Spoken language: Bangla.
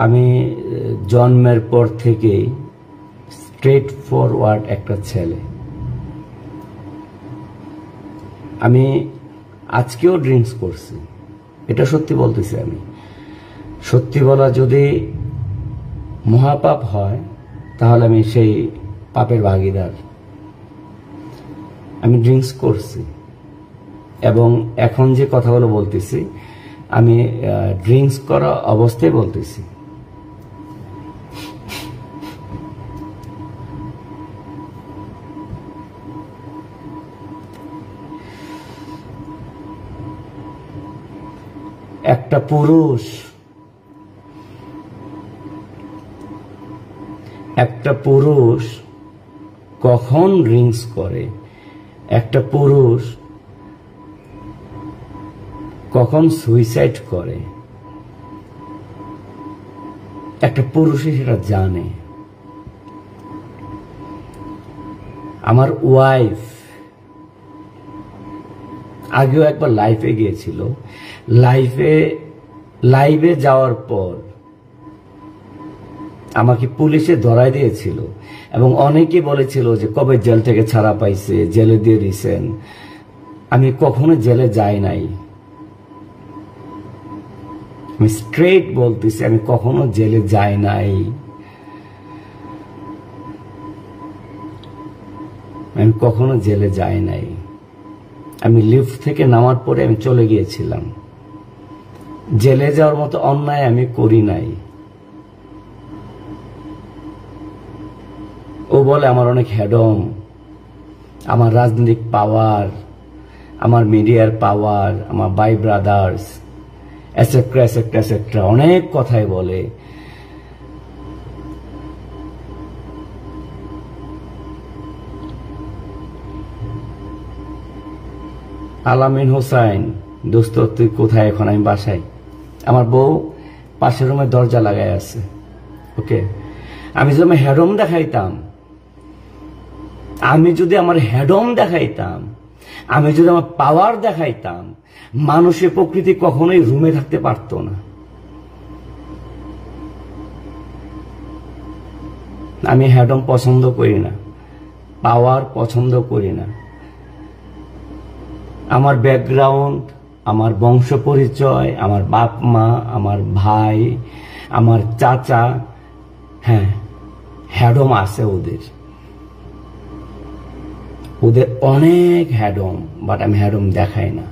আমি জন্মের পর থেকে স্ট্রেট ফরওয়ার্ড একটা ছেলে। আমি আজকেও ড্রিঙ্কস করছি, এটা সত্যি বলতেছি। আমি সত্যি বলা যদি মহাপাপ হয় তাহলে আমি সেই পাপের ভাগীদার। আমি ড্রিঙ্কস করছি এবং এখন যে কথাগুলো বলতেছি আমি ড্রিঙ্কস করা অবস্থায় বলতেছি। একটা পুরুষ কখন ড্রিঙ্কস করে, একটা পুরুষ কখন সুইসাইড করে, একটা পুরুষই সেটা জানে। আমার ওয়াইফ আগেও একবার লাইফে গিয়েছিল। লাইভে যাওয়ার পর আমাকে পুলিশে ধরায় দিয়েছিল এবং অনেকে বলেছিল যে কবে জেল থেকে ছাড়া পাইছে, জেলে দিয়ে দিয়েছেন। আমি কখনো জেলে যাই নাই। আমি স্ট্রেট বলতেছি, আমি কখনো জেলে যাই নাই। আমি কখনো জেলে যাই নাই। আমি লিফট থেকে নামার পরে আমি চলে গিয়েছিলাম। জেলে যাওয়ার মতো অন্যায় আমি করি নাই। ও বলে আমার অনেক হেডম, আমার রাজনৈতিক পাওয়ার, আমার মিডিয়ার পাওয়ার, আমার ভাই ব্রাদার্স এসেট্রা এসেট্রা এসেট্রা অনেক কথাই বলে। আলামিন হোসাইন, দোস্ত তুই কোথায় এখন? আমি বাসায়। আমার বউ পাশের রুমে দরজা লাগাই আছে। ওকে, আমি যদি আমার হেডম দেখাইতাম, আমি যদি আমার পাওয়ার দেখাইতাম, মানুষের প্রকৃতি কখনোই রুমে থাকতে পারতো না। আমি হেডম পছন্দ করি না, পাওয়ার পছন্দ করি না। আমার ব্যাকগ্রাউন্ড, আমার বংশ পরিচয়, আমার বাপ মা, আমার ভাই, আমার চাচা, হ্যাঁ হ্যাডম আছে ওদের অনেক হ্যাডম, বাট আমি হ্যাডম দেখাই না।